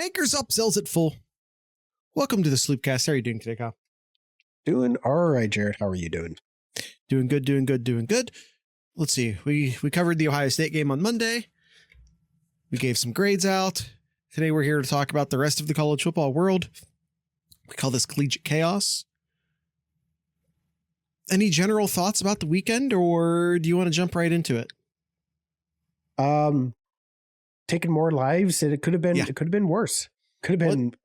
Anchors up, sells at full. Welcome to the Sloopcast. How are you doing today, Kyle? Doing all right, Jared. How are you doing? Doing good. Let's see. We covered the Ohio State game on Monday. We gave some grades out. Today we're here to talk about the rest of the college football world. We call this Collegiate Chaos. Any general thoughts about the weekend, or do you want to jump right into it? Taking more lives, and it could have been. Yeah. It could have been worse.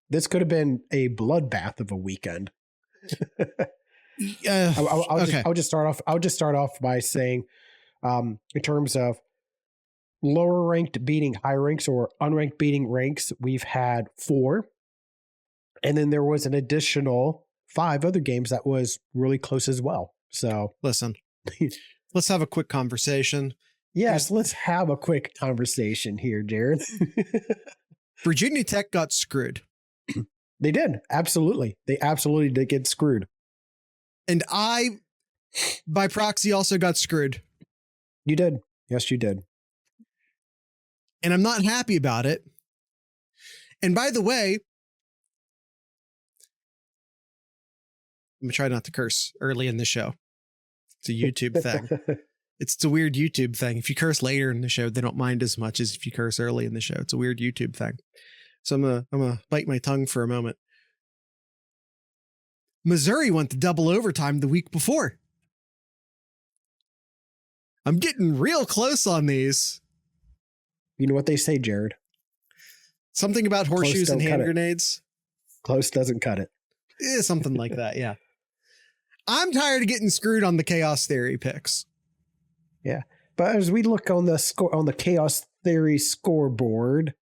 This could have been a bloodbath of a weekend. I'll just start off by saying, in terms of lower ranked beating high ranks or unranked beating ranks, we've had 4, and then there was an additional 5 other games that was really close as well. So listen, let's have a quick conversation. Yes, let's have a quick conversation here, Jared. Virginia Tech got screwed. They did. Absolutely. They absolutely did get screwed. And I, by proxy, also got screwed. You did. Yes, you did. And I'm not happy about it. And by the way, I'm going to try not to curse early in the show. It's a YouTube thing. It's a weird YouTube thing. If you curse later in the show, they don't mind as much as if you curse early in the show. It's a weird YouTube thing. So I'm gonna bite my tongue for a moment. Missouri went to double overtime the week before. I'm getting real close on these. You know what they say, Jared? Something about horseshoes and hand grenades. Close doesn't cut it. Yeah, something like that, yeah. I'm tired of getting screwed on the chaos theory picks. Yeah, but as we look on the chaos theory scoreboard,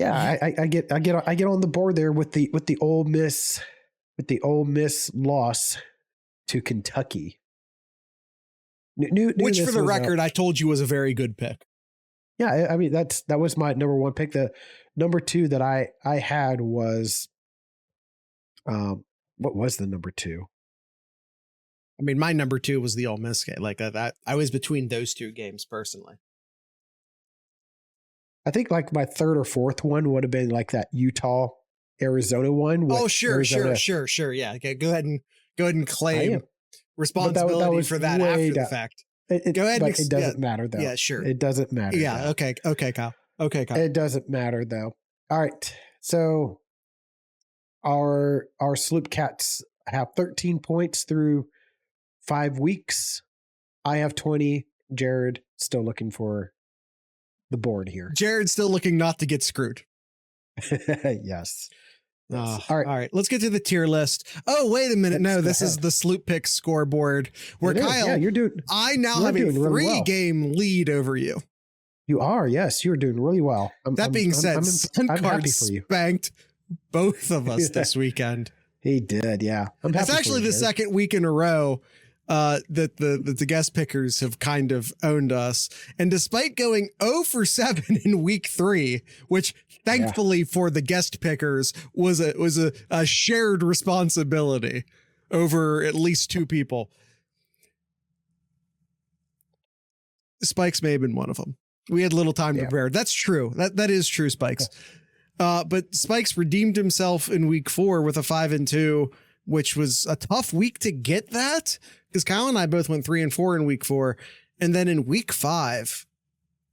I get on the board there with the Ole Miss loss to Kentucky. Which, for the record, I told you was a very good pick. Yeah, I mean that was my number 1 pick. The number 2 that I had was, what was the number 2? I mean, my number 2 was the Ole Miss game. Like that, I was between those 2 games personally. I think like my 3rd or 4th one would have been like that Utah Arizona one. Oh, sure. Yeah. Okay, go ahead and claim responsibility for that after the fact. Go ahead. But it doesn't matter though. Yeah, sure. It doesn't matter. Yeah. Though. Okay, Kyle. It doesn't matter though. All right. So our Sloop Cats have 13 points through 5 weeks. I have 20. Jared still looking for the board here. Jared's still looking not to get screwed. Yes. All right. Let's get to the tier list. Oh, wait a minute. No, this is the Sloop Pick scoreboard where Kyle, I now have a 3-game lead over you. You are. Yes, you're doing really well. That being said, I'm happy for you. Spanked both of us this weekend. He did. Yeah. It's actually the second week in a row that the guest pickers have kind of owned us. And despite going 0 for 7 in week 3, which thankfully for the guest pickers was a shared responsibility over at least 2 people. Spikes may have been one of them. We had little time to prepare. That's true. That is true, Spikes. But Spikes redeemed himself in week 4 with a 5-2, which was a tough week to get that, because Kyle and I both went 3-4 in week 4. And then in week 5,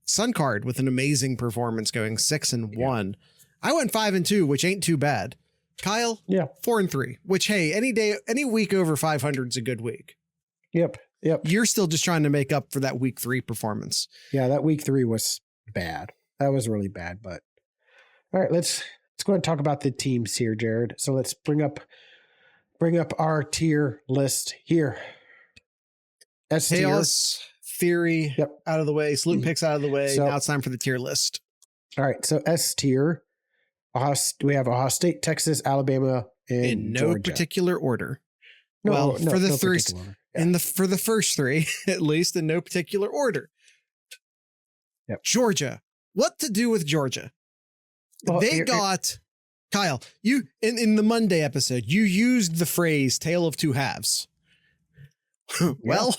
Suncard with an amazing performance going 6-1. I went 5-2, which ain't too bad. Kyle, 4-3, which, hey, any week over 500 is a good week. Yep. You're still just trying to make up for that week 3 performance. Yeah, that week 3 was bad. That was really bad, but all right, let's go ahead and talk about the teams here, Jared. So let's bring up our tier list here. Chaos theory out of the way, Sloop picks out of the way. Now it's time for the tier list. All right, so S tier, we have Ohio State, Texas, Alabama, and in no Georgia. Particular order. For the first 3, at least, in no particular order. Yep. Georgia. What to do with Georgia? Well, Kyle, you in the Monday episode, you used the phrase "tale of 2 halves." Well,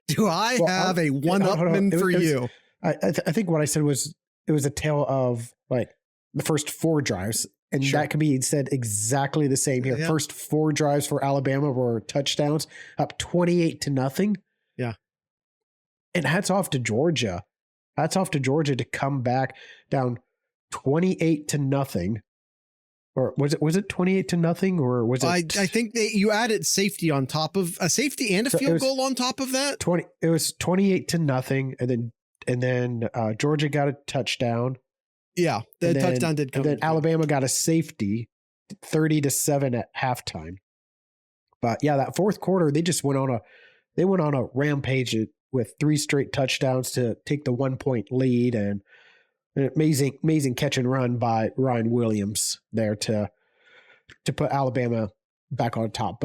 do I have a one-upman for you? I think what I said was it was a tale of like the first 4 drives, and Sure. that can be said exactly the same here. Yeah. First 4 drives for Alabama were touchdowns, up 28-0. Yeah. And hats off to Georgia. Hats off to Georgia to come back down 28-0. Or was it 28-0, or was it? I think you added safety on top of a safety and a field goal on top of that. It was 28-0, and then Georgia got a touchdown. Yeah, the touchdown did come. And then Alabama got a safety, 30-7 at halftime. But yeah, that fourth quarter they just went on a rampage with 3 straight touchdowns to take the 1-point lead, and an amazing catch and run by Ryan Williams there to put Alabama back on top.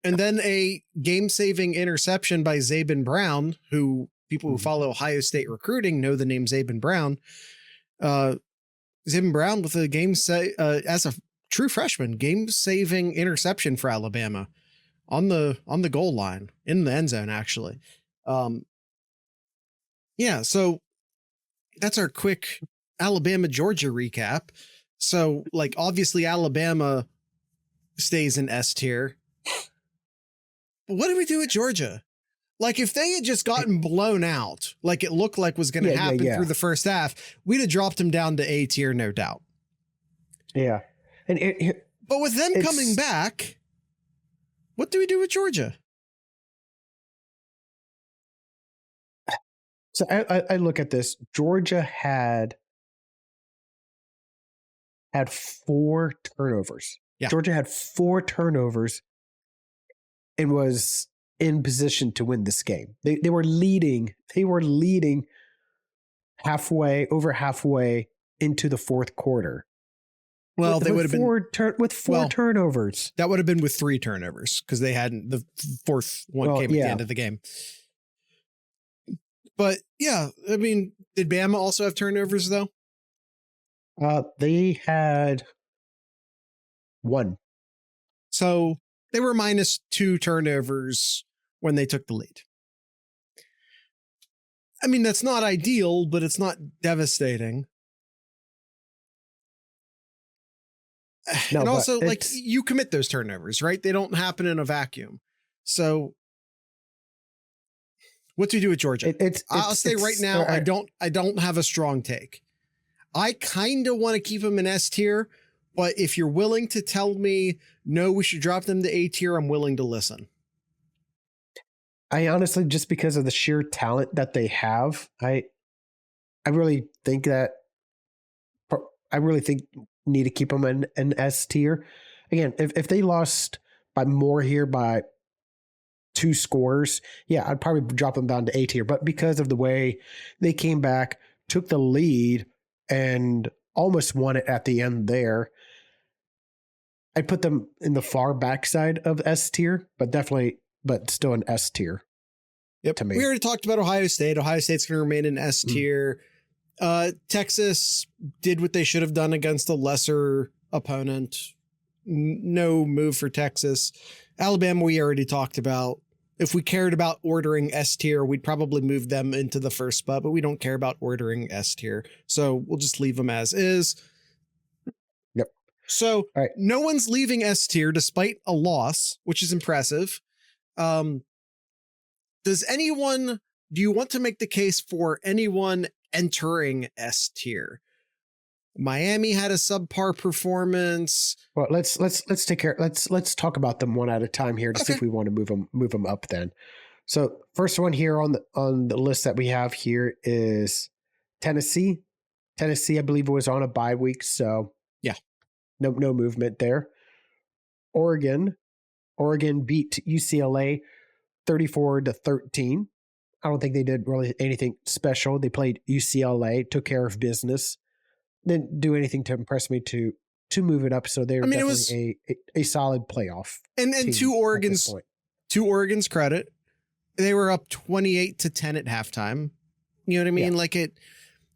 And then a game-saving interception by Zabin Brown, who people who follow Ohio State recruiting know the name Zabin Brown. Zabin Brown with a as a true freshman, game-saving interception for Alabama on the goal line in the end zone, actually. Yeah, so that's our quick Alabama-Georgia recap. So, like, obviously Alabama stays in S tier. But what do we do with Georgia? Like, if they had just gotten blown out, like it looked like was going to happen through the first half, we'd have dropped them down to A tier, no doubt. Yeah. But with them coming back, what do we do with Georgia? So I look at this. Georgia had 4 turnovers. Yeah. Georgia had 4 turnovers and was in position to win this game. They were leading. They were leading over halfway into the fourth quarter. Well, they would have been with 4 turnovers. That would have been with 3 turnovers because they hadn't. The fourth one came at the end of the game. But yeah, I mean, did Bama also have turnovers though? They had 1. So they were minus 2 turnovers when they took the lead. I mean, that's not ideal, but it's not devastating. No, and also, like, you commit those turnovers, right? They don't happen in a vacuum. So what do you do with Georgia? I'll say right now, I don't have a strong take. I kind of want to keep them in S tier, but if you're willing to tell me, no, we should drop them to A tier, I'm willing to listen. I honestly, just because of the sheer talent that they have, I really think need to keep them in S tier. Again, if they lost by more here by 2 scores, yeah, I'd probably drop them down to A tier. But because of the way they came back, took the lead, and almost won it at the end there, I'd put them in the far backside of S tier, but still an S tier. Yep. To me. We already talked about Ohio State. Ohio State's going to remain in S tier. Texas did what they should have done against a lesser opponent. No move for Texas. Alabama, we already talked about. If we cared about ordering S tier, we'd probably move them into the first spot, but we don't care about ordering S tier. So we'll just leave them as is. Yep. So no one's leaving S tier despite a loss, which is impressive. Do you want to make the case for anyone entering S tier? Miami had a subpar performance. Well, let's take care. Let's talk about them one at a time here to see if we want to move them up then. So first one here on the list that we have here is Tennessee. Tennessee, I believe, was on a bye week, so yeah, no movement there. Oregon beat UCLA 34-13. I don't think they did really anything special. They played UCLA, took care of business. Didn't do anything to impress me to move it up. So they're definitely a solid playoff. And to Oregon's credit, they were up 28-10 at halftime. You know what I mean? Yeah.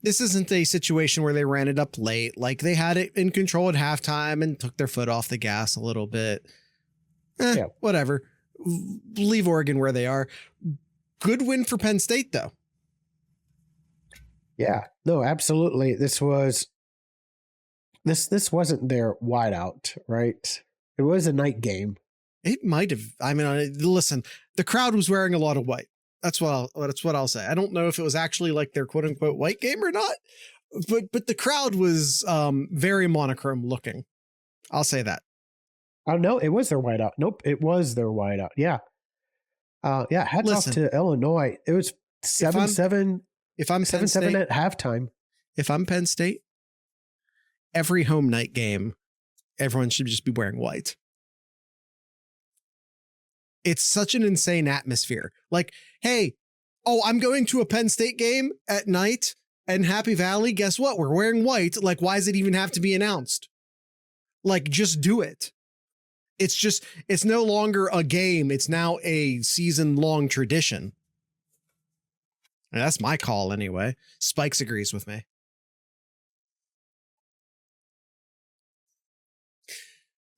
This isn't a situation where they ran it up late. Like, they had it in control at halftime and took their foot off the gas a little bit. Whatever. Leave Oregon where they are. Good win for Penn State, though. Yeah, no, absolutely. This wasn't their whiteout, right? It was a night game. It might have. I mean, listen, the crowd was wearing a lot of white. That's what I'll say. I don't know if it was actually like their quote unquote white game or not, but the crowd was very monochrome looking. I'll say that. Oh no, it was their whiteout. Nope, it was their whiteout. Yeah. Hats off to Illinois. It was 7-7. If I'm 7-7 at halftime. If I'm Penn State, every home night game, everyone should just be wearing white. It's such an insane atmosphere. Like, hey, I'm going to a Penn State game at night in Happy Valley. Guess what? We're wearing white. Like, why does it even have to be announced? Like, just do it. It's no longer a game. It's now a season-long tradition. And that's my call anyway. Spikes agrees with me.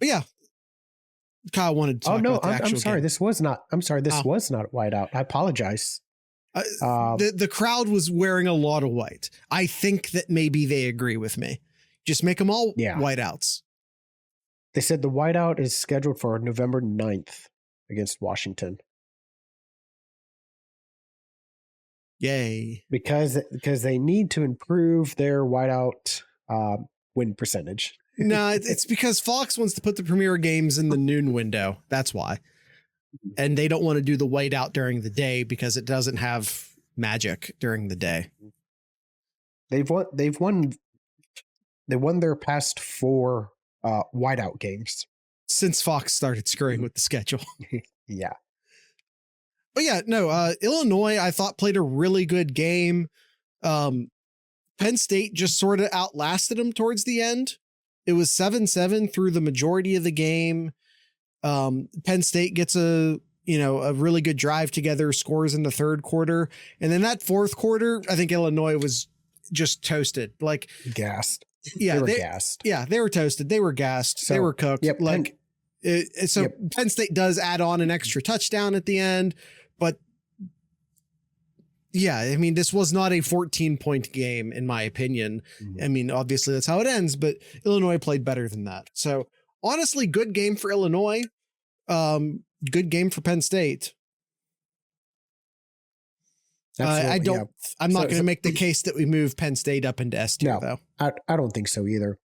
But yeah, Kyle wanted to talk about the actual I'm sorry. game. This was not whiteout. I apologize. The crowd was wearing a lot of white. I think that maybe they agree with me. Just make them all whiteouts. They said the whiteout is scheduled for November 9th against Washington. Yay. Because they need to improve their whiteout win percentage. No, it's because Fox wants to put the premier games in the noon window. That's why. And they don't want to do the whiteout during the day because it doesn't have magic during the day. They won their past 4 whiteout games since Fox started screwing with the schedule. Yeah. But yeah, no, Illinois, I thought played a really good game. Penn State just sort of outlasted them towards the end. It was 7-7 through the majority of the game. Penn State gets a really good drive together, scores in the third quarter. And then that fourth quarter, I think Illinois was just toasted. Like gassed. Yeah, they were gassed. Yeah, they were toasted. They were gassed. They were cooked. Yep, Penn State does add on an extra touchdown at the end, but yeah, I mean, this was not a 14-point game in my opinion. Mm-hmm. I mean, obviously that's how it ends, but Illinois played better than that. So honestly, good game for Illinois. Good game for Penn State. I'm not going to make the case that we move Penn State up into S tier, though. I don't think so either.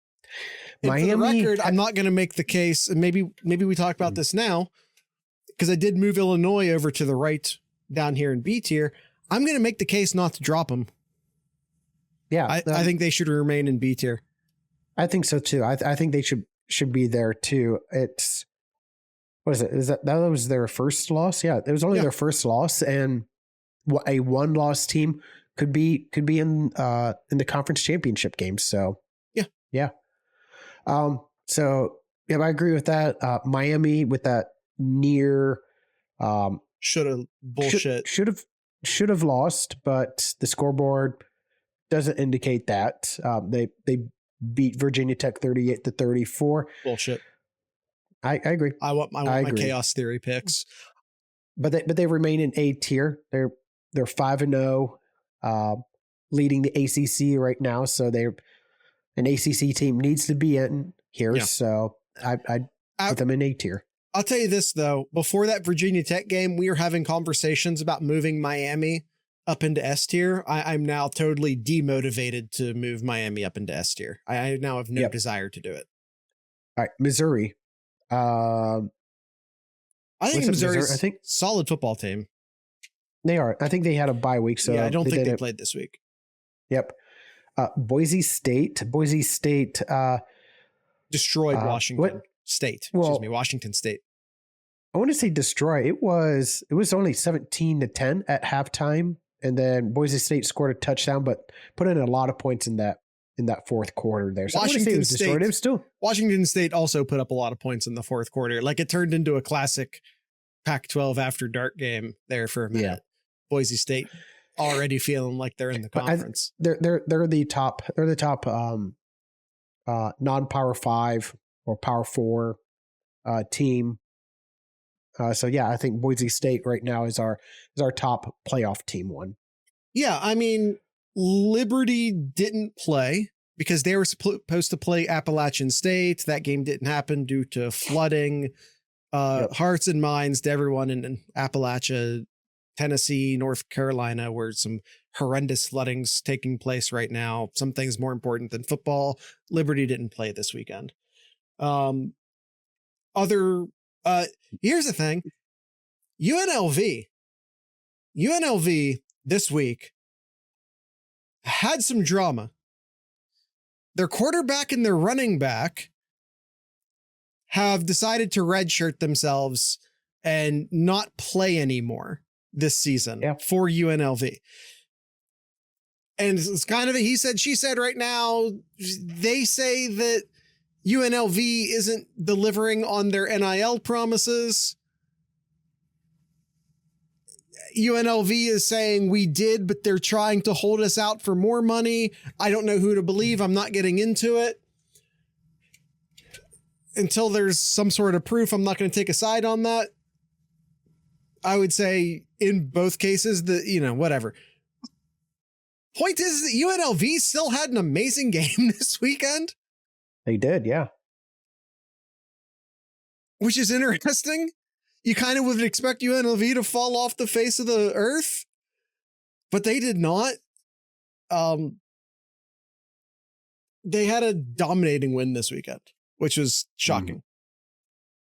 And Miami, for the record, I'm not going to make the case, and maybe we talk about this now, because I did move Illinois over to the right down here in B tier. I'm going to make the case not to drop them. Yeah, I think they should remain in B tier. I think so too. I think they should be there too. It's what is it? That was their first loss? Yeah, it was only their first loss, and a one-loss team could be in the conference championship game. So yeah. So yeah, I agree with that. Miami with that near should have lost, but the scoreboard doesn't indicate that. They beat Virginia Tech 38-34. Bullshit. I agree. I want my chaos theory picks. But they remain in A tier. They're 5-0, leading the ACC right now. So an ACC team needs to be in here. Yeah. So I'd put them in A tier. I'll tell you this though, before that Virginia Tech game, we were having conversations about moving Miami up into S tier. I'm now totally demotivated to move Miami up into S tier. I now have no desire to do it. All right, Missouri. I think Missouri's a solid football team. They are. I think they had a bye week, so yeah, I don't think they played this week. Yep. Boise State destroyed Washington State. Washington State. I want to say destroy. It was only 17-10 at halftime, and then Boise State scored a touchdown, but put in a lot of points in that fourth quarter there. So Washington State, Washington State also put up a lot of points in the fourth quarter. Like it turned into a classic Pac-12 after dark game there for a minute. Yeah. Boise State already feeling like they're in the conference. They're the top non-Power 5 or Power 4 team. So yeah, I think Boise State right now is our top playoff team one. Yeah, I mean, Liberty didn't play because they were supposed to play Appalachian State. That game didn't happen due to flooding. Hearts and minds to everyone in Appalachia, Tennessee, North Carolina, where some horrendous floodings taking place right now. Some things more important than football. Liberty didn't play this weekend. Here's the thing. UNLV this week had some drama. Their quarterback and their running back have decided to redshirt themselves and not play anymore this season for UNLV. And it's kind of a he said, she said right now. They say that UNLV isn't delivering on their NIL promises. UNLV is saying we did, but they're trying to hold us out for more money. I don't know who to believe. I'm not getting into it. Until there's some sort of proof, I'm not going to take a side on that. I would say in both cases that, whatever. Point is that UNLV still had an amazing game this weekend. They did, yeah. Which is interesting. You kind of would expect UNLV to fall off the face of the earth, but they did not. They had a dominating win this weekend, which was shocking.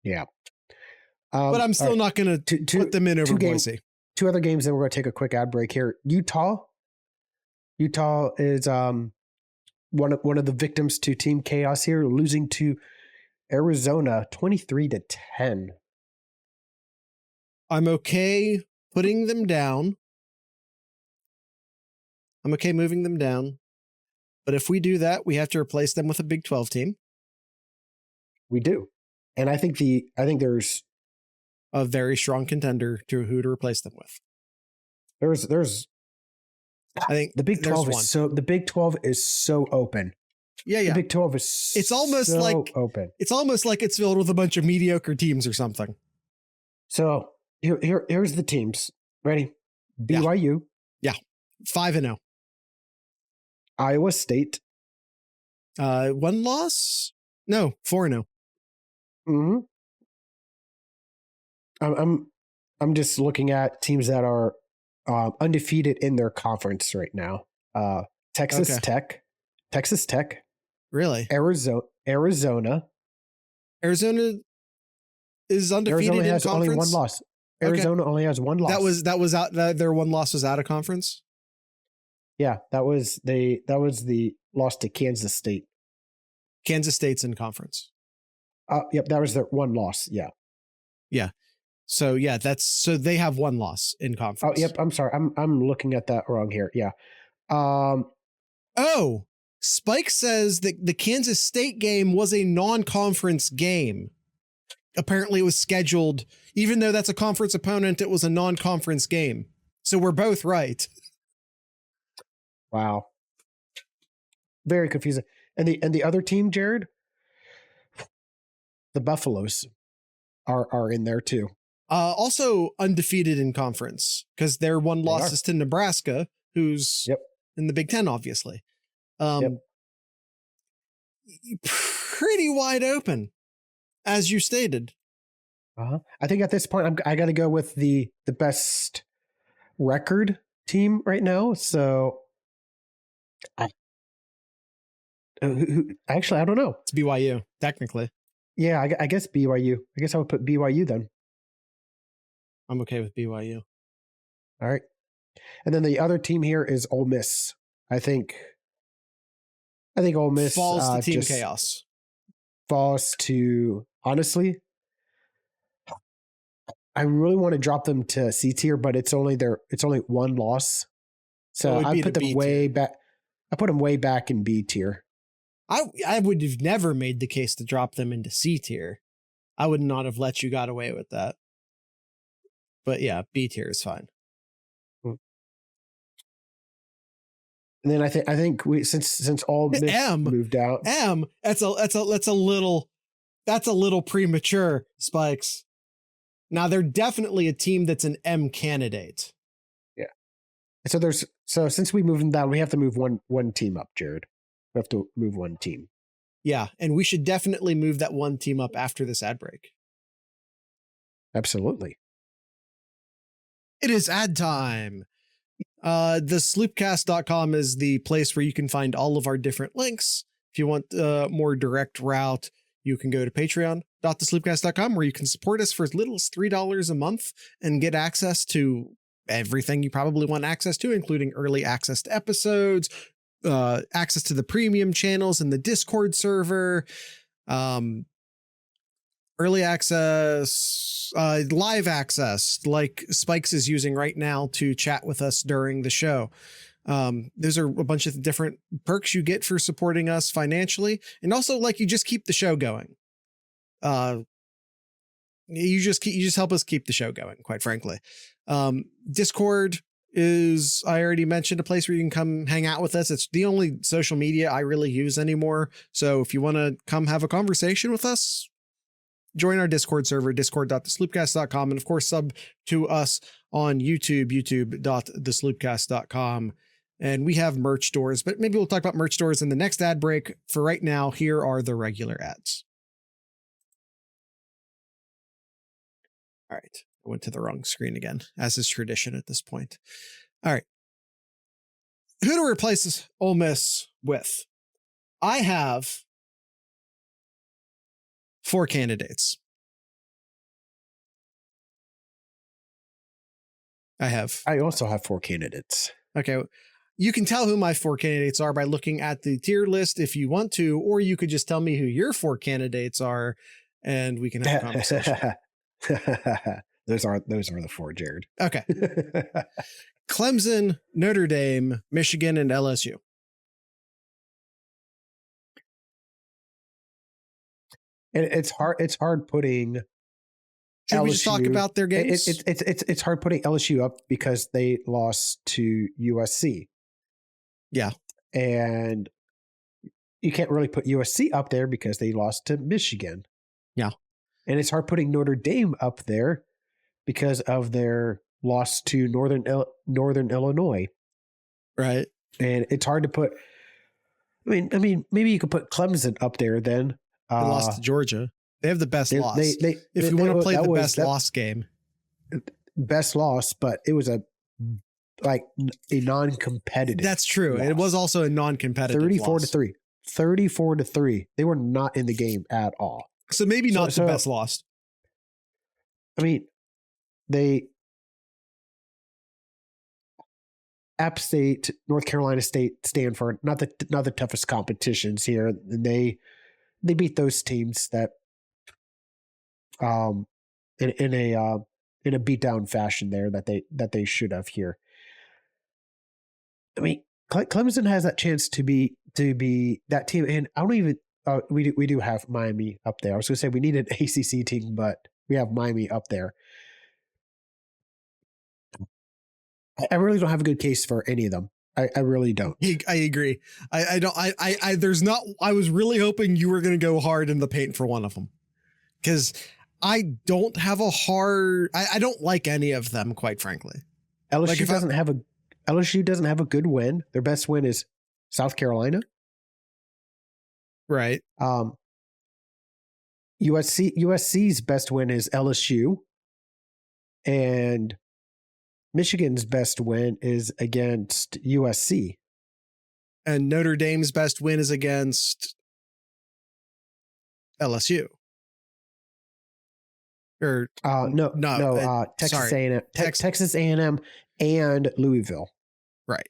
Yeah. But I'm still not going to put them in over Boise. Two other games, then we're going to take a quick ad break here. Utah is one of the victims to Team Chaos here, losing to Arizona 23-10. I'm okay putting them down. I'm okay moving them down. But if we do that, we have to replace them with a Big 12 team. We do. And I think there's a very strong contender to who to replace them with. I think the Big 12 is so open. Yeah. The Big 12 is it's almost so like open. It's almost like it's filled with a bunch of mediocre teams or something. So here's the teams. Ready? BYU. Yeah. 5-0. Iowa State. 1 loss? No, 4-0. Mm-hmm. I'm just looking at teams that are undefeated in their conference right now. Texas Tech. Really? Arizona is undefeated Arizona in has conference? only one loss. Arizona only has one loss. That was out. Their one loss was out of conference. Yeah, that was the loss to Kansas State. Kansas State's in conference. Yep, that was their one loss. Yeah. Yeah. So so they have one loss in conference. Oh, yep. I'm sorry. I'm looking at that wrong here. Yeah. Spike says that the Kansas State game was a non-conference game. Apparently it was scheduled, even though that's a conference opponent, it was a non-conference game. So we're both right. Wow. Very confusing. And the other team, Jared, the Buffaloes are in there too. Also undefeated in conference because their one loss is to Nebraska, who's in the Big Ten, obviously. Pretty wide open, as you stated. I think at this point, I got to go with the best record team right now. So, actually, I don't know. It's BYU, technically. Yeah, I guess BYU. I guess I would put BYU then. I'm okay with BYU. All right. And then the other team here is Ole Miss. I think Ole Miss falls to Team Chaos. Falls to, honestly, I really want to drop them to C tier, but it's only one loss. So I put them way back. I put them way back in B tier. I would have never made the case to drop them into C tier. I would not have let you got away with that. But yeah, B tier is fine. And then I think we since Ole Miss moved out, that's a little premature, Spikes. Now they're definitely a team that's an M candidate. Yeah, So since we moved them down, we have to move one team up, Jared. We have to move one team. Yeah, and we should definitely move that one team up after this ad break. Absolutely. It is ad time. The sloopcast.com is the place where you can find all of our different links. If you want a more direct route, you can go to patreon.thesloopcast.com where you can support us for as little as $3 a month and get access to everything you probably want access to, including early access to episodes, access to the premium channels in the Discord server, early access, live access like Spikes is using right now to chat with us during the show. Those are a bunch of different perks you get for supporting us financially. And also, like, you just keep the show going. You just help us keep the show going, quite frankly. Discord is, I already mentioned, a place where you can come hang out with us. It's the only social media I really use anymore. So if you want to come have a conversation with us, join our Discord server, discord.thesloopcast.com. And of course, sub to us on YouTube, youtube.thesloopcast.com. And we have merch stores, but maybe we'll talk about merch stores in the next ad break. For right now, here are the regular ads. All right. I went to the wrong screen again, as is tradition at this point. All right. Who to replace Ole Miss with? I have 4 candidates. I also have 4 candidates. Okay. You can tell who my 4 candidates are by looking at the tier list if you want to, or you could just tell me who your 4 candidates are and we can have a conversation. Those are the 4, Jared. Okay. Clemson, Notre Dame, Michigan, and LSU. It's hard putting. Should we just talk about their games? It's hard putting LSU up because they lost to USC. Yeah. And you can't really put USC up there because they lost to Michigan. Yeah. And it's hard putting Notre Dame up there because of their loss to Northern Illinois. Right. And it's hard to put. I mean, maybe you could put Clemson up there then. They lost to Georgia. They have the best loss. If you want to play the best loss game. Best loss, but it was a non-competitive. That's true. Loss. It was also a non-competitive 34-3. 34-3. They were not in the game at all. So maybe not the best loss. I mean, App State, North Carolina State, Stanford, not the toughest competitions here. And they beat those teams that in a beatdown fashion there that they should have here. I mean, Clemson has that chance to be that team, and I don't even we do have Miami up there. I was going to say we need an ACC team, but we have Miami up there. I really don't have a good case for any of them. I really don't. I agree. I don't. There's not. I was really hoping you were going to go hard in the paint for one of them, because I don't have a hard. I don't like any of them, quite frankly. LSU doesn't have a good win. Their best win is South Carolina. Right. USC's best win is LSU, and Michigan's best win is against USC. And Notre Dame's best win is against LSU. Or Texas A&M, Texas A&M and Louisville. Right.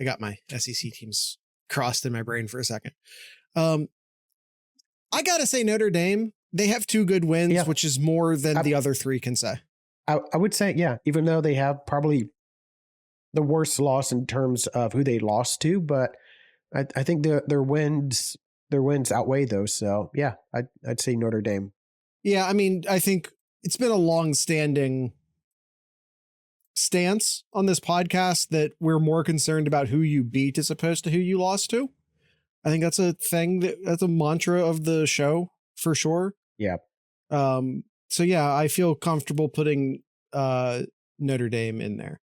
I got my SEC teams crossed in my brain for a second. I gotta say Notre Dame. They have 2 good wins, which is more than the other 3 can say. I would say, yeah, even though they have probably the worst loss in terms of who they lost to, but I think their wins outweigh those. So yeah, I'd say Notre Dame. Yeah, I mean, I think it's been a long-standing stance on this podcast that we're more concerned about who you beat as opposed to who you lost to. I think that's a thing that's a mantra of the show for sure. Yeah. So yeah, I feel comfortable putting Notre Dame in there.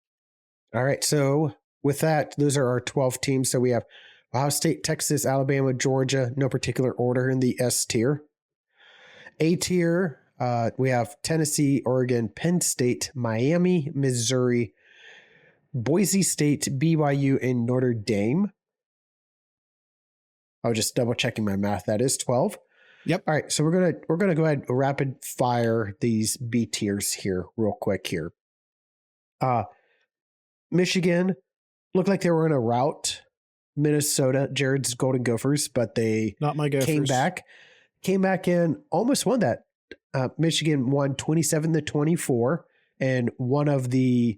All right. So with that, those are our 12 teams. So we have Ohio State, Texas, Alabama, Georgia, no particular order in the S tier. A tier, we have Tennessee, Oregon, Penn State, Miami, Missouri, Boise State, BYU, and Notre Dame. I was just double checking my math. That is 12. Yep. All right. So we're gonna go ahead and rapid fire these B tiers here real quick here. Michigan looked like they were in a rout. Minnesota, Jared's Golden Gophers, but they Not my Gophers. came back in, almost won that. Michigan won 27-24, and one of the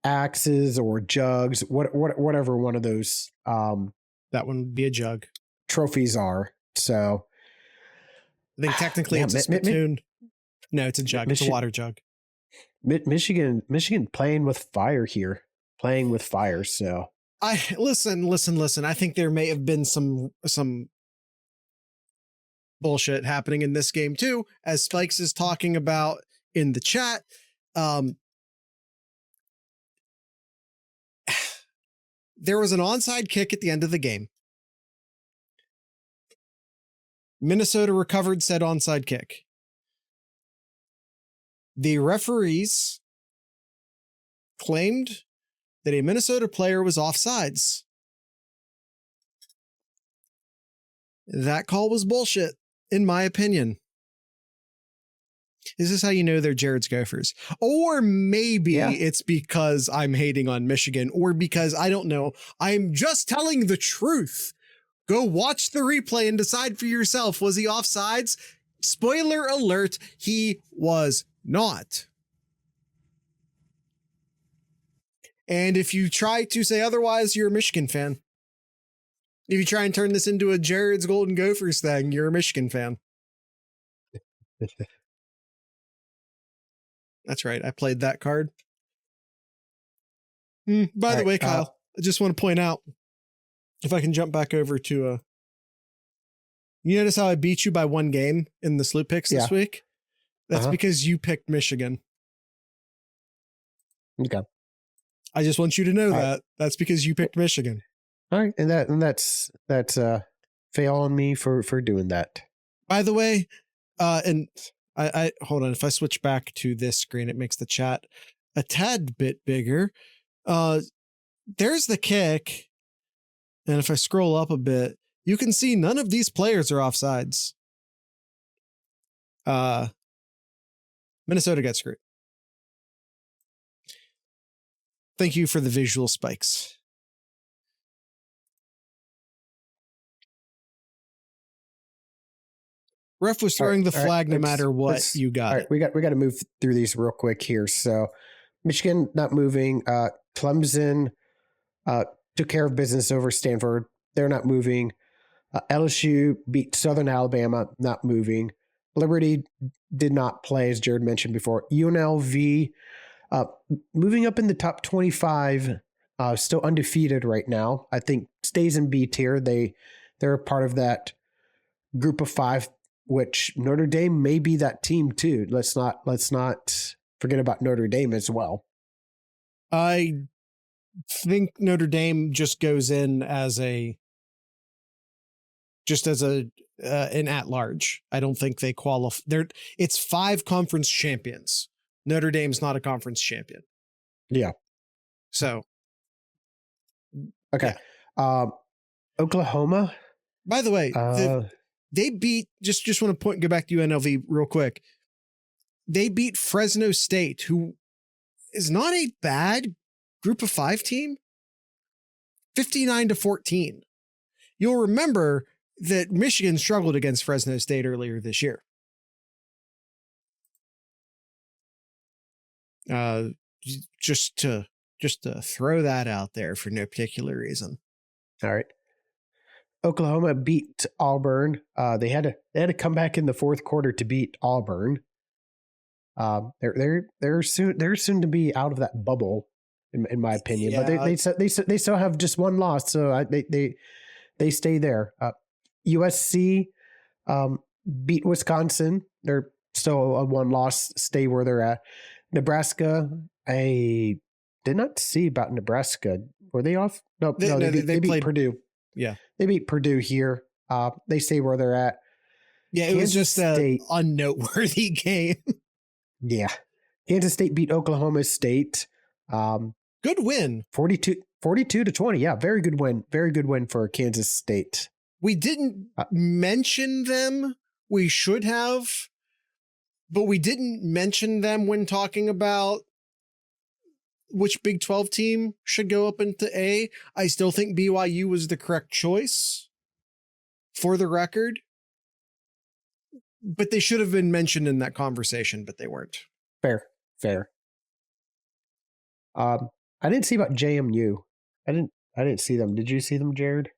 axes or jugs, whatever one of those That one would be a jug. trophies are. So I think technically it's a spittoon. No, it's a jug. It's a water jug. Michigan playing with fire here. Playing with fire. So Listen. I think there may have been some bullshit happening in this game too, as Spikes is talking about in the chat. There was an onside kick at the end of the game. Minnesota recovered said onside kick. The referees claimed that a Minnesota player was offsides. That call was bullshit, in my opinion. Is this how you know they're Jared's Gophers? Or maybe it's because I'm hating on Michigan, or because I don't know. I'm just telling the truth. Go watch the replay and decide for yourself. Was he offsides? Spoiler alert, he was not. And if you try to say otherwise, you're a Michigan fan. If you try and turn this into a Jared's Golden Gophers thing, you're a Michigan fan. That's right. I played that card. By the way, Kyle, I just want to point out, if I can jump back over to you notice how I beat you by one game in the Sloop picks this week? That's because you picked Michigan. Okay. I just want you to know that. That's because you picked Michigan. All right. And that's fail on me for doing that. By the way, and I hold on. If I switch back to this screen, it makes the chat a tad bit bigger. There's the kick. And if I scroll up a bit, you can see none of these players are offsides. Minnesota got screwed. Thank you for the visual spikes. Ref was throwing the flag no matter what. You got it. We got to move through these real quick here. So Michigan not moving. Clemson took care of business over Stanford. They're not moving. LSU beat Southern Alabama, not moving. Liberty did not play, as Jared mentioned before. UNLV moving up in the top 25, still undefeated right now. I think stays in B tier. They're a part of that group of five, which Notre Dame may be that team too. Let's not forget about Notre Dame as well. I think Notre Dame just goes in as an at-large. I don't think they qualify. It's 5 conference champions. Notre Dame's not a conference champion. Yeah. So. Okay. Yeah. Oklahoma. By the way, they beat, just want to go back to UNLV real quick. They beat Fresno State, who is not a bad group of 5 team, 59-14. You'll remember that Michigan struggled against Fresno State earlier this year. Just to throw that out there for no particular reason. All right. Oklahoma beat Auburn. They had to come back in the fourth quarter to beat Auburn. They're soon to be out of that bubble, in my opinion. Yeah. But they still have just one loss, so they stay there. USC beat Wisconsin. They're still a one loss. Stay where they're at. Nebraska, a did not see about Nebraska. Were they off? No, they beat played Purdue. Yeah. They beat Purdue here. They stay where they're at. Yeah, it was just an unnoteworthy game. Yeah. Kansas State beat Oklahoma State. Good win. 42-20. Yeah, very good win. Very good win for Kansas State. We didn't mention them. We should have, but we didn't mention them when talking about which Big 12 team should go up into A. I still think BYU was the correct choice for the record, but they should have been mentioned in that conversation, but they weren't. Fair. I didn't see about JMU. I didn't see them. Did you see them, Jared?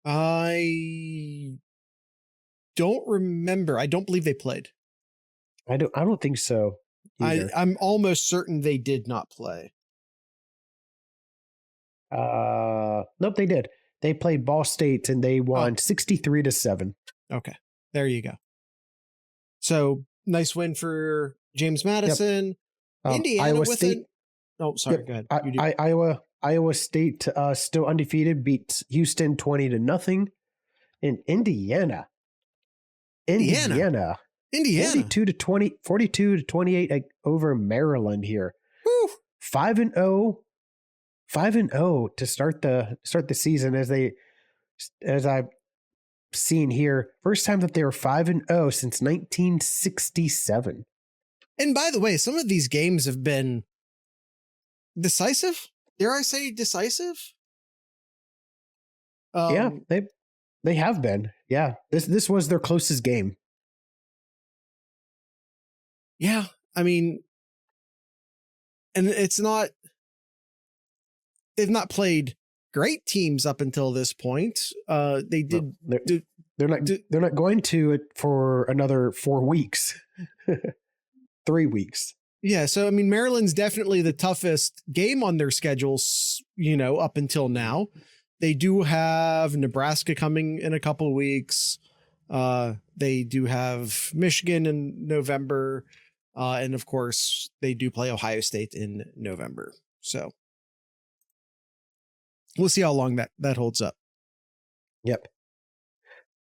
I don't remember. I don't believe they played. I don't think so. I'm almost certain they did not play. Nope, they did. They played Ball State and they won 63-7. Okay, there you go. So nice win for James Madison. Yep. Indiana Iowa with State. Oh, sorry. Yep. Go ahead. Iowa State still undefeated, beat Houston 20-0. In Indiana. 42-28 over Maryland here. Woo. 5-0 to start the season as I've seen here. First time that they were 5-0 since 1967. And by the way, some of these games have been decisive. Dare I say decisive? Yeah, they have been. Yeah, this was their closest game. Yeah, I mean, and they've not played great teams up until this point. They did. They're not going to it for another 4 weeks, 3 weeks. Yeah, so I mean, Maryland's definitely the toughest game on their schedules, up until now. They do have Nebraska coming in a couple of weeks. They do have Michigan in November. And of course, they do play Ohio State in November. So we'll see how long that holds up. Yep.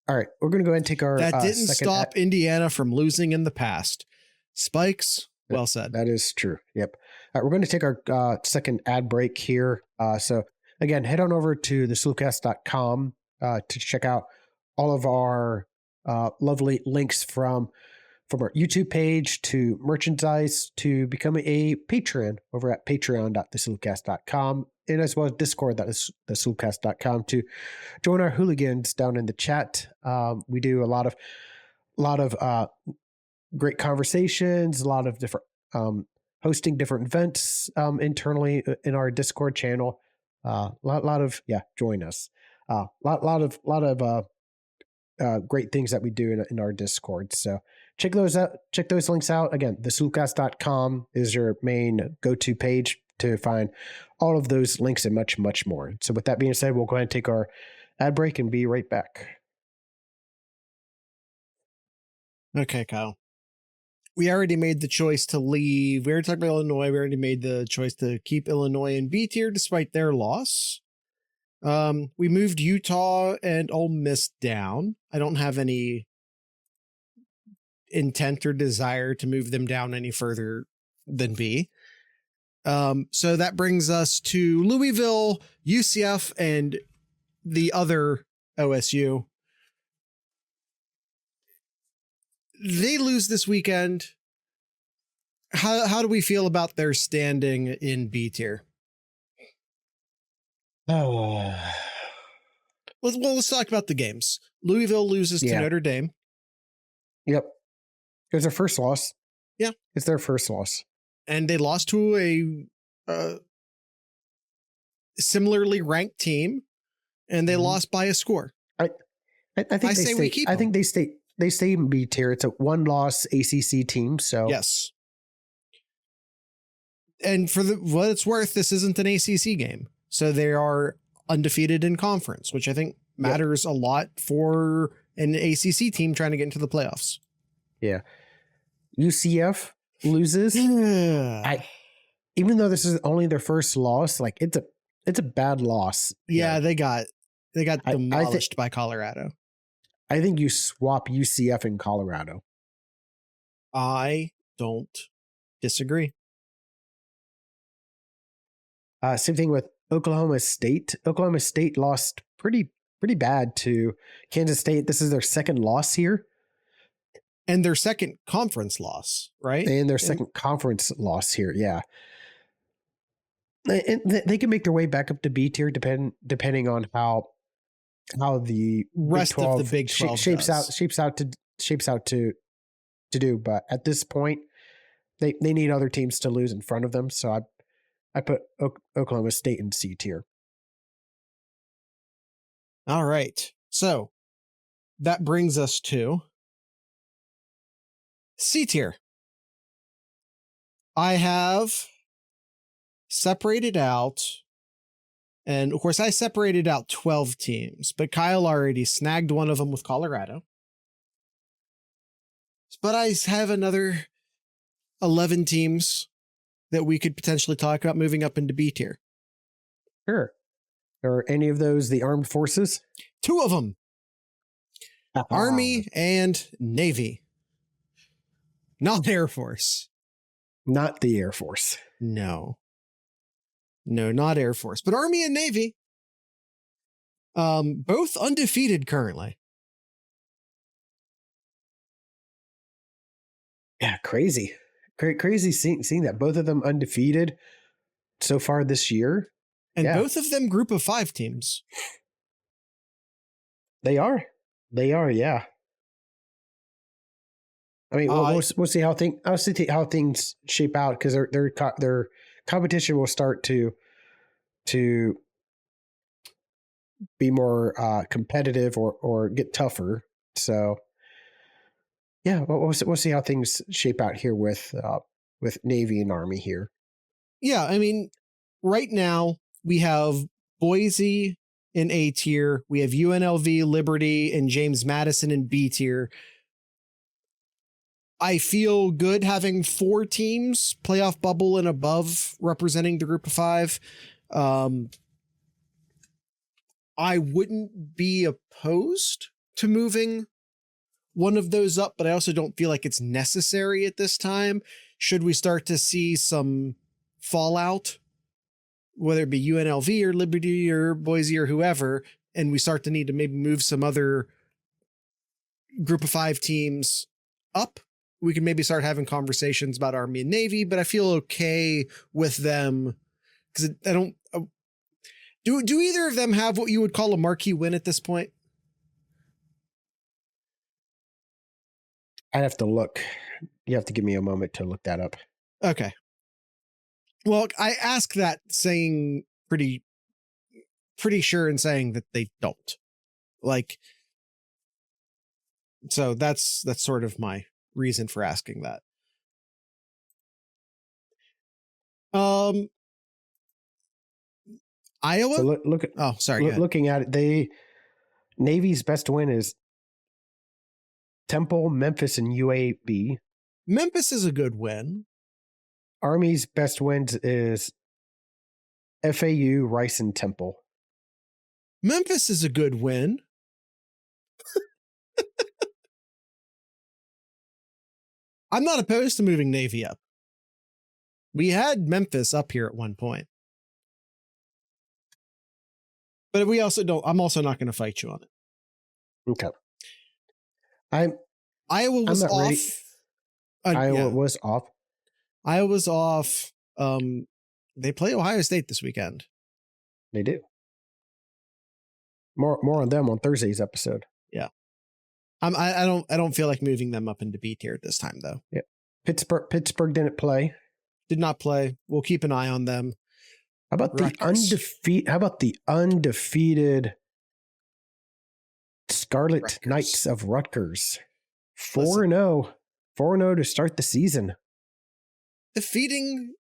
All right. We're going to go ahead and take our... That didn't stop Indiana from losing in the past. Spikes, well said. That is true. Yep. All right. We're going to take our second ad break here. So again, head on over to theslewcast.com to check out all of our lovely links from our YouTube page to merchandise to becoming a patron over at patreon.theslewcast.com and as well as discord.theslewcast.com to join our hooligans down in the chat. We do a lot of great conversations, a lot of different hosting different events internally in our Discord channel. Join us. Lot of great things that we do in our Discord. So check those out. Check those links out. Again, theslewcast.com is your main go-to page to find all of those links and much, much more. So with that being said, we'll go ahead and take our ad break and be right back. Okay, Kyle. We already made the choice to leave. We already talked about Illinois. We already made the choice to keep Illinois in B tier despite their loss. We moved Utah and Ole Miss down. I don't have any intent or desire to move them down any further than B. So that brings us to Louisville, UCF, and the other OSU. They lose this weekend. How do we feel about their standing in B tier? Let's talk about the games. Louisville loses to Notre Dame. Yep. It was their first loss. Yeah. It's their first loss. And they lost to a similarly ranked team, and they lost by a score. I think they stay in B tier. It's a one-loss ACC team, so yes. And for what it's worth, this isn't an ACC game, so they are undefeated in conference, which I think matters a lot for an ACC team trying to get into the playoffs. Yeah. UCF loses. even though this is only their first loss, like it's a bad loss. Yeah, they got demolished by Colorado. I think you swap UCF and Colorado. I don't disagree. Same thing with Oklahoma State. Oklahoma State lost pretty bad to Kansas State. This is their second loss here. And their second conference loss, right? And their second conference loss here, yeah. And they can make their way back up to B tier depending on how the rest of the Big 12 shapes out to do. But at this point, they need other teams to lose in front of them. So I put Oklahoma State in C tier. All right. So that brings us to C tier. I have separated out, and of course I separated out 12 teams, but Kyle already snagged one of them with Colorado. But I have another 11 teams that we could potentially talk about moving up into B tier. Sure. Are any of those the armed forces? 2 of them. Army and Navy. Not Air Force. Not the Air Force. No, not Air Force, but Army and Navy. Both undefeated currently. Yeah, crazy. Crazy seeing that. Both of them undefeated so far this year. And both of them group of 5 teams. They are, yeah. I mean, we'll see how things shape out, because their competition will start to be more competitive or get tougher. So yeah, we'll see how things shape out here with Navy and Army here. Yeah, I mean, right now we have Boise in A tier, we have UNLV, Liberty, and James Madison in B tier. I feel good having 4 teams, playoff bubble and above, representing the group of 5. I wouldn't be opposed to moving one of those up, but I also don't feel like it's necessary at this time. Should we start to see some fallout, whether it be UNLV or Liberty or Boise or whoever, and we start to need to maybe move some other group of 5 teams up, we can maybe start having conversations about Army and Navy, but I feel okay with them because I don't. Do either of them have what you would call a marquee win at this point? I'd have to look. You have to give me a moment to look that up. Okay. Well, I ask that saying pretty sure and saying that they don't. Like, so that's sort of my reason for asking that. Iowa. So look at. Oh, sorry. Looking at it, Navy's best win is Temple, Memphis, and UAB. Memphis is a good win. Army's best wins is FAU, Rice, and Temple. Memphis is a good win. I'm not opposed to moving Navy up. We had Memphis up here at one point. But we also don't. I'm also not going to fight you on it. Okay. Iowa was off. Iowa was off. Iowa's off. They play Ohio State this weekend. They do. More on them on Thursday's episode. Yeah. I don't feel like moving them up into B tier at this time though. Yeah. Pittsburgh didn't play. Did not play. We'll keep an eye on them. How about the undefeated Scarlet Rutgers. Knights of Rutgers? 4-0. 4-0 to start the season. Defeating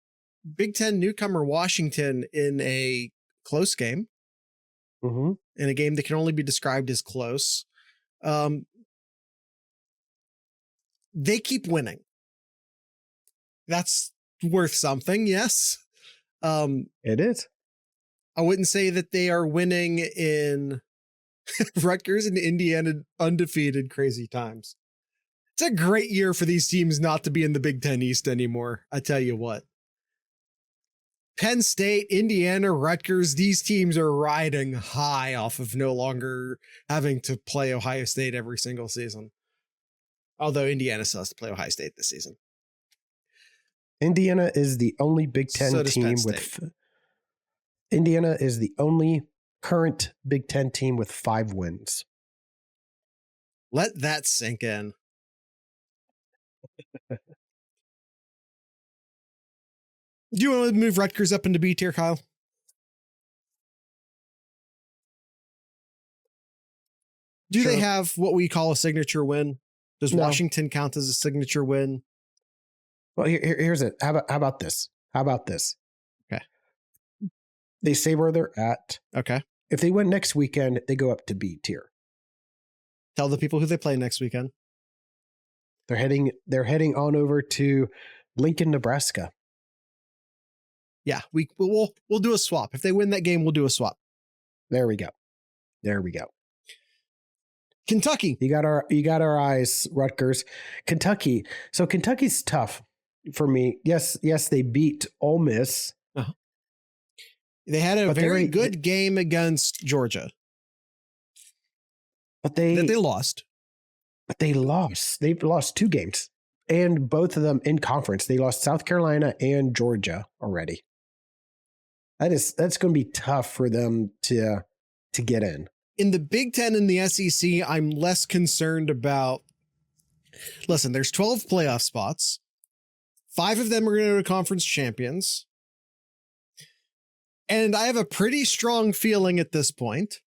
Big Ten newcomer Washington in a close game. Mm-hmm. In a game that can only be described as close. They keep winning. That's worth something, yes. It is. I wouldn't say that they are winning in Rutgers and Indiana undefeated crazy times. It's a great year for these teams not to be in the Big Ten East anymore. I tell you what. Penn State, Indiana, Rutgers, these teams are riding high off of no longer having to play Ohio State every single season. Although Indiana still has to play Ohio State this season. Indiana is the only Big Ten team with... Indiana is the only current Big Ten team with 5 wins. Let that sink in. Do you want to move Rutgers up into B tier, Kyle? Do they have what we call a signature win? Does Washington count as a signature win? Well, here's it. How about this? Okay. They say where they're at. Okay. If they win next weekend, they go up to B tier. Tell the people who they play next weekend. They're heading on over to Lincoln, Nebraska. Yeah, we'll do a swap. If they win that game, we'll do a swap. There we go. Kentucky. You got our eyes, Rutgers. Kentucky. So Kentucky's tough for me. Yes, they beat Ole Miss. Uh-huh. They had a very good game against Georgia. But they lost. But they lost. They've lost 2 games. And both of them in conference. They lost South Carolina and Georgia already. That's going to be tough for them to get in. In the Big Ten and the SEC, I'm less concerned about. Listen, there's 12 playoff spots. 5 of them are going to go to conference champions. And I have a pretty strong feeling at this point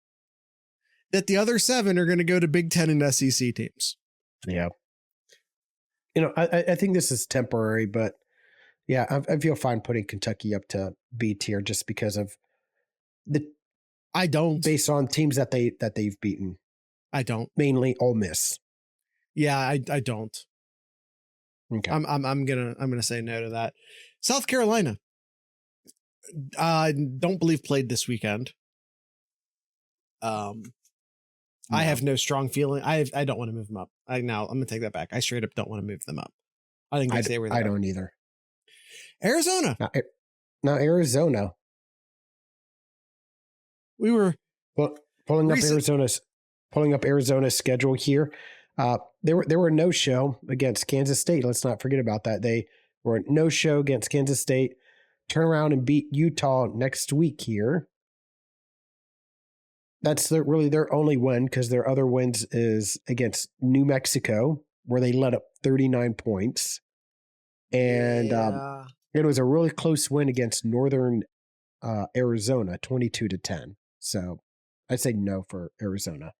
that the other 7 are going to go to Big Ten and SEC teams. Yeah. I think this is temporary, but yeah, I feel fine putting Kentucky up to B tier just because of I don't. Based on teams that they've beaten. I don't. Mainly Ole Miss. Yeah, I don't. Okay. I'm gonna say no to that. South Carolina. I don't believe played this weekend. No. I have no strong feeling. I don't want to move them up. I'm gonna take that back. I straight up don't want to move them up. I think they stay where they are. I don't either. Arizona. Now Arizona. We were pulling up Arizona's schedule here. They were no show against Kansas State. Let's not forget about that. They were no show against Kansas State. Turn around and beat Utah next week here. That's really their only win because their other wins is against New Mexico, where they let up 39 points. And it was a really close win against Northern Arizona, 22-10. So I'd say no for Arizona.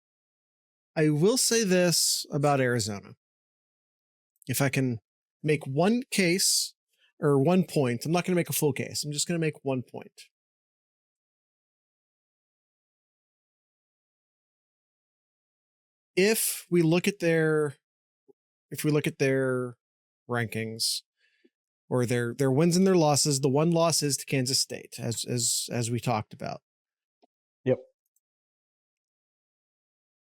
I will say this about Arizona. If I can make one case or 1 point, I'm not going to make a full case. I'm just going to make 1 point. If we look at their rankings or their wins and their losses, the one loss is to Kansas State, as we talked about. Yep.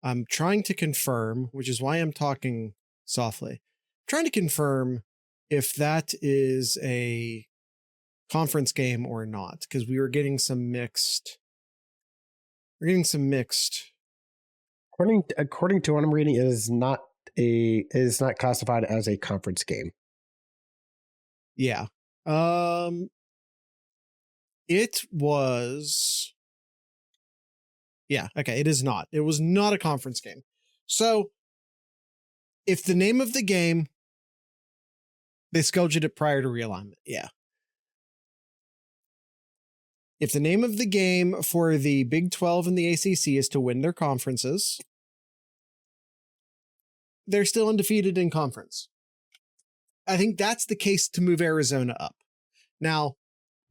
I'm trying to confirm, which is why I'm talking softly. I'm trying to confirm if that is a conference game or not, because we were getting some mixed. According to what I'm reading, it is not classified as a conference game. Yeah. It was. Yeah. Okay. It is not. It was not a conference game. So if the name of the game, they scheduled it prior to realignment. Yeah. If the name of the game for the Big 12 and the ACC is to win their conferences, they're still undefeated in conference. I think that's the case to move Arizona up. Now,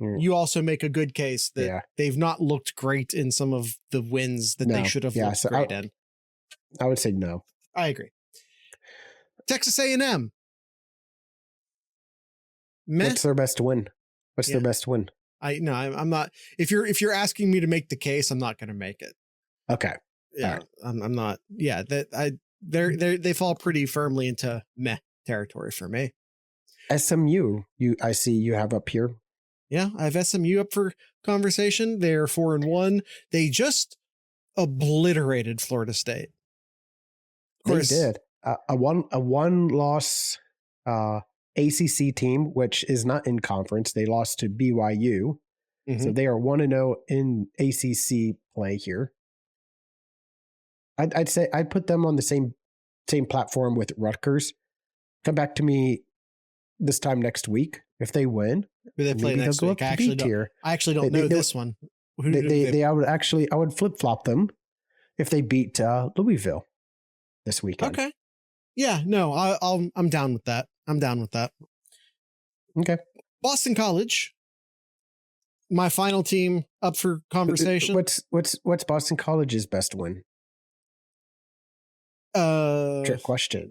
you also make a good case that they've not looked great in some of the wins that they should have looked great in. I would say no. I agree. Texas A&M. What's their best win? Their best win? I'm not. If you're asking me to make the case, I'm not going to make it. Okay. Yeah, right. I'm not. Yeah, they fall pretty firmly into meh territory for me. SMU, I see you have up here. Yeah, I have SMU up for conversation. They're 4-1. They just obliterated Florida State. Of course, they did. A one loss ACC team, which is not in conference. They lost to BYU. Mm-hmm. So they are 1-0 in ACC play here. I'd say I'd put them on the same platform with Rutgers. Come back to me this time next week if they win. Who they play next week? I actually don't know this one. I would flip flop them if they beat Louisville this weekend. Okay. Yeah. No. I'm down with that. Okay. Boston College. My final team up for conversation. What's Boston College's best win? Trick question.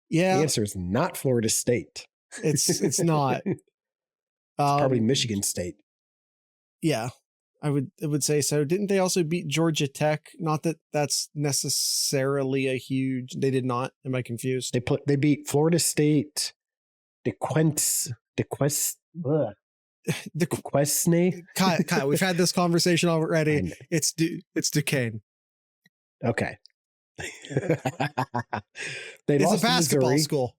Yeah. The answer is not Florida State. It's not. It's probably Michigan State. Yeah, I would say so. Didn't they also beat Georgia Tech? Not that that's necessarily a huge. They did not. Am I confused? They beat Florida State. Kyle, we've had this conversation already. It's Duquesne. Okay. It's a basketball school.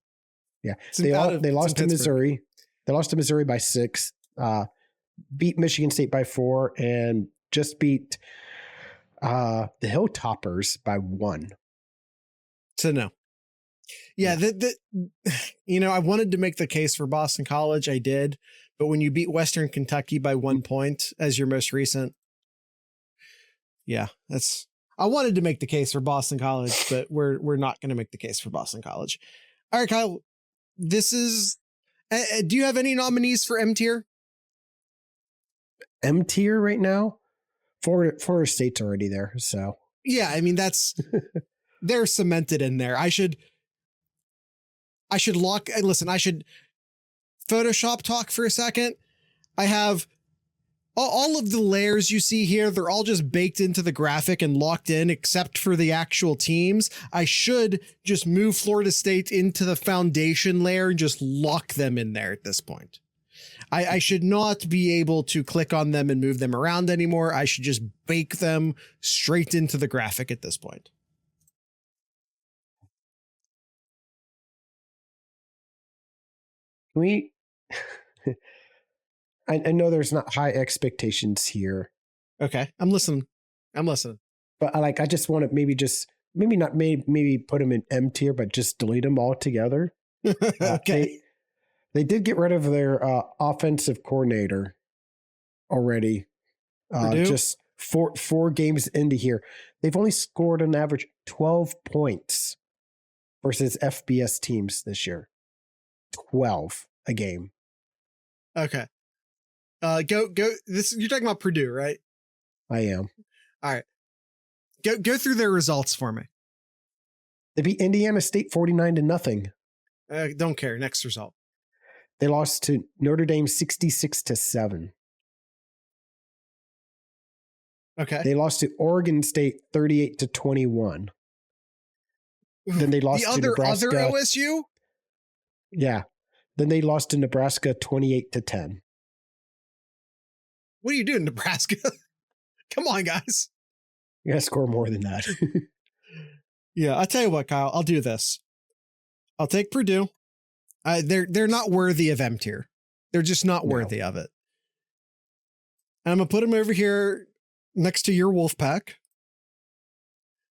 Yeah. They lost to Missouri. They lost to Missouri by 6, beat Michigan State by 4, and just beat the Hilltoppers by 1. So no. Yeah. I wanted to make the case for Boston College. I did. But when you beat Western Kentucky by 1 point as your most recent. Yeah, I wanted to make the case for Boston College, but we're not going to make the case for Boston College. All right, Kyle, this is, do you have any nominees for M tier? M tier right now? Florida State's already there. So yeah, I mean, they're cemented in there. I should Photoshop talk for a second. I have all of the layers you see here. They're all just baked into the graphic and locked in, except for the actual teams. I should just move Florida State into the foundation layer and just lock them in there at this point. I should not be able to click on them and move them around anymore. I should just bake them straight into the graphic at this point. I know there's not high expectations here. Okay, I'm listening. But I just want to maybe put them in M tier, but just delete them all together. Okay. They did get rid of their offensive coordinator already. Just four games into here. They've only scored an average 12 points versus FBS teams this year. 12 a game. Okay. Go. You're talking about Purdue, right? I am. All right. Go through their results for me. They beat Indiana State 49-0. Don't care. Next result. They lost to Notre Dame 66-7. Okay. They lost to Oregon State 38-21. Then they lost to Nebraska. Other OSU? Yeah. Then they lost to Nebraska 28-10. What are you doing, Nebraska? Come on, guys. You gotta score more than that. Yeah, I'll tell you what, Kyle. I'll do this. I'll take Purdue. They're not worthy of M tier. They're just not worthy of it. And I'm gonna put them over here next to your Wolfpack,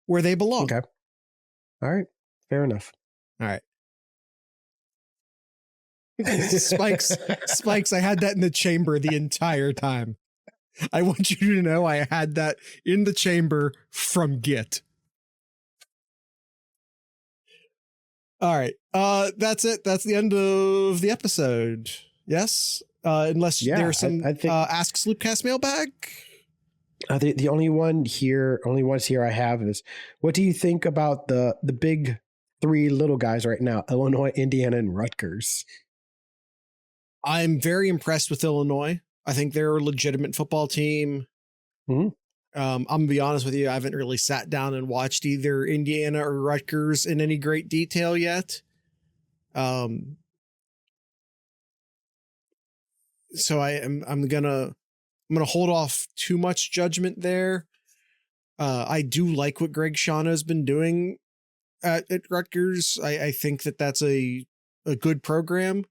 where they belong. Okay. All right. Fair enough. All right. Spikes, I had that in the chamber the entire time. I want you to know I had that in the chamber from Git. All right. That's it. That's the end of the episode. Yes? Unless there's some I think, Ask Sloopcast mailbag. The only ones here I have is, what do you think about the big three little guys right now: Illinois, Indiana, and Rutgers. I'm very impressed with Illinois. I think they're a legitimate football team. Mm-hmm. I'm gonna be honest with you. I haven't really sat down and watched either Indiana or Rutgers in any great detail yet. So I'm gonna hold off too much judgment there. I do like what Greg Schiano has been doing at Rutgers. I think that that's a good program.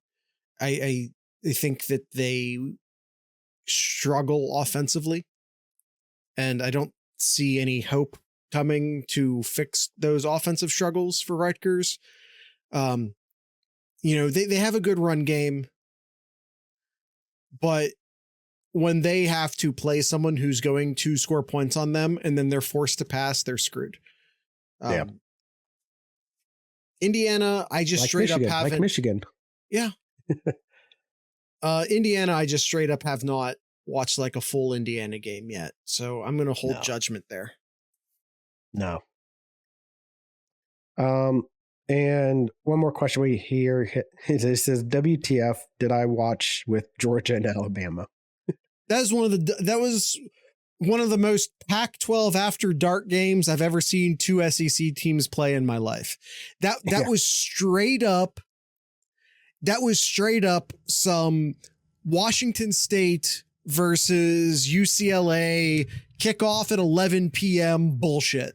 I think that they struggle offensively, and I don't see any hope coming to fix those offensive struggles for Rutgers. They have a good run game, but when they have to play someone who's going to score points on them and then they're forced to pass, they're screwed. Indiana, I just straight up haven't. Like Michigan. Yeah. Indiana, I just straight up have not watched like a full Indiana game yet. So I'm going to hold judgment there. No. And one more question we hear. It says, WTF did I watch with Georgia and Alabama? That was one of the most Pac-12 after dark games I've ever seen two SEC teams play in my life. That was straight up. That was straight up some Washington State versus UCLA kickoff at 11 p.m. bullshit.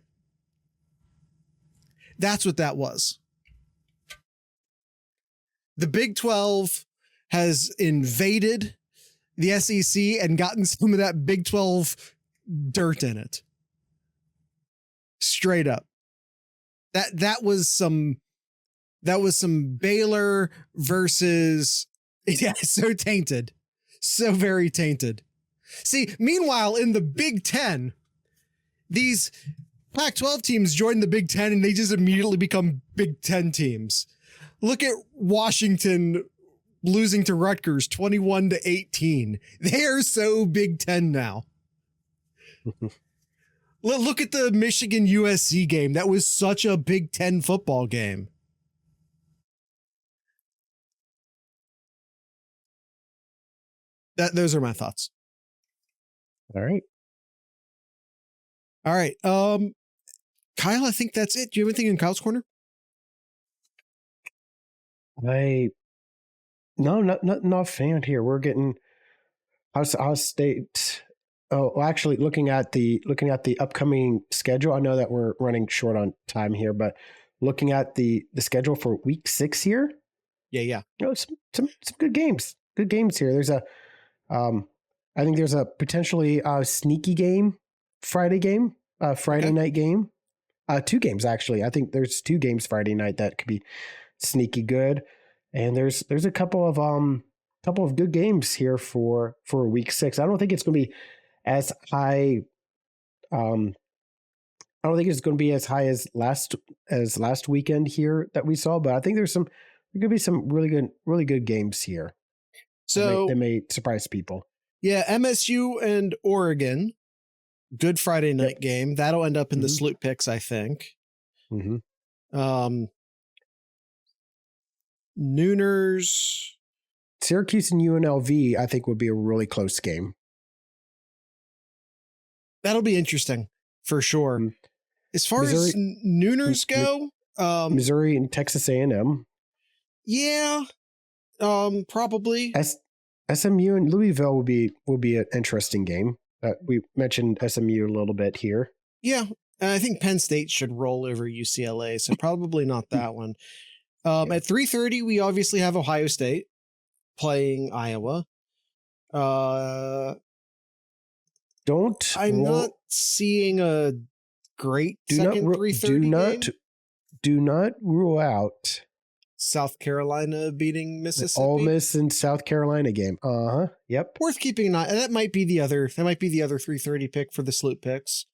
That's what that was. The Big 12 has invaded the SEC and gotten some of that Big 12 dirt in it. Straight up. That was some Baylor versus, yeah, so tainted. So very tainted. See, meanwhile, in the Big 10, these Pac-12 teams join the Big 10 and they just immediately become Big 10 teams. Look at Washington losing to Rutgers 21-18. They are so Big 10 now. Look at the Michigan USC game. That was such a Big 10 football game. Those are my thoughts. All right. Kyle, I think that's it. Do you have anything in Kyle's corner? No, not found here. We're getting Ohio State. Oh, actually, looking at the upcoming schedule. I know that we're running short on time here, but looking at the schedule for Week 6 here. Yeah. Some good games. Good games here. There's I think there's a potentially sneaky game, Friday night game. 2 games actually. I think there's 2 games Friday night that could be sneaky good, and there's a couple of good games here for Week 6. I don't think it's going to be as high. I don't think it's going to be as high as last weekend here that we saw, but I think there could be some really good games here. So they may surprise people. Yeah, MSU and Oregon, good Friday night game. That'll end up in the Sloot picks, I think. Mm-hmm. Nooners, Syracuse and UNLV, I think would be a really close game. That'll be interesting for sure. Mm-hmm. As far as Nooners go, Missouri and Texas A&M. Yeah, probably. SMU and Louisville will be an interesting game. We mentioned SMU a little bit here. Yeah, I think Penn State should roll over UCLA, so probably not that one. At 3:30, we obviously have Ohio State playing Iowa. I'm not seeing a great second 3:30 game. Do not rule out South Carolina beating Mississippi. Ole Miss and South Carolina game. Yep. Worth keeping an eye. That might be the other 3:30 pick for the Sloot picks.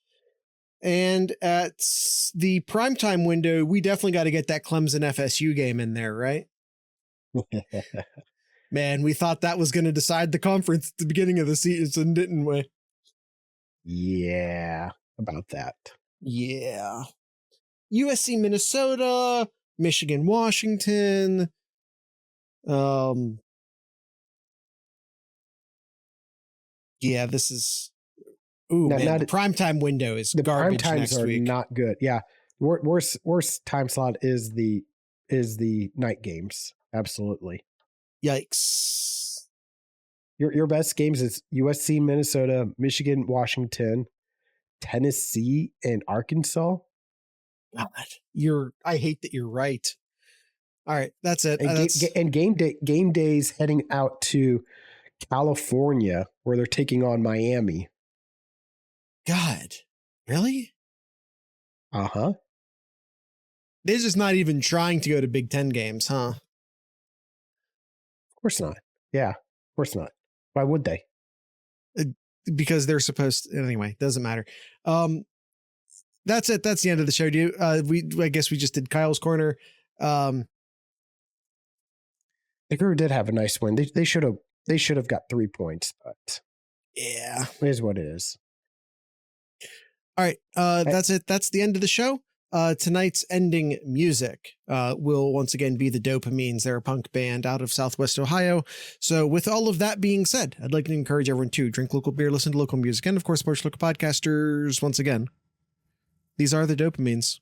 And at the primetime window, we definitely got to get that Clemson FSU game in there, right? Man, we thought that was going to decide the conference at the beginning of the season, didn't we? Yeah, about that. Yeah. USC, Minnesota. Michigan, Washington. Yeah, this is. Ooh, man, the primetime window is garbage next week. Not good. Yeah, worst time slot is the night games. Absolutely. Yikes. Your best games is USC, Minnesota, Michigan, Washington, Tennessee, and Arkansas. God, I hate that you're right. All right, that's it. And game days heading out to California where they're taking on Miami. God, really? Uh-huh. They're just not even trying to go to Big Ten games, huh? Of course not. Yeah, of course not. Why would they? Because they're supposed to, anyway, doesn't matter. That's it. That's the end of the show. I guess we just did Kyle's Corner. The Crew did have a nice win. They should have got 3 points, but yeah, it is what it is. All right. That's it. That's the end of the show. Tonight's ending music will once again be the Dopamines. They're a punk band out of Southwest Ohio. So with all of that being said, I'd like to encourage everyone to drink local beer, listen to local music, and of course, support local podcasters. Once again, these are the Dopamines.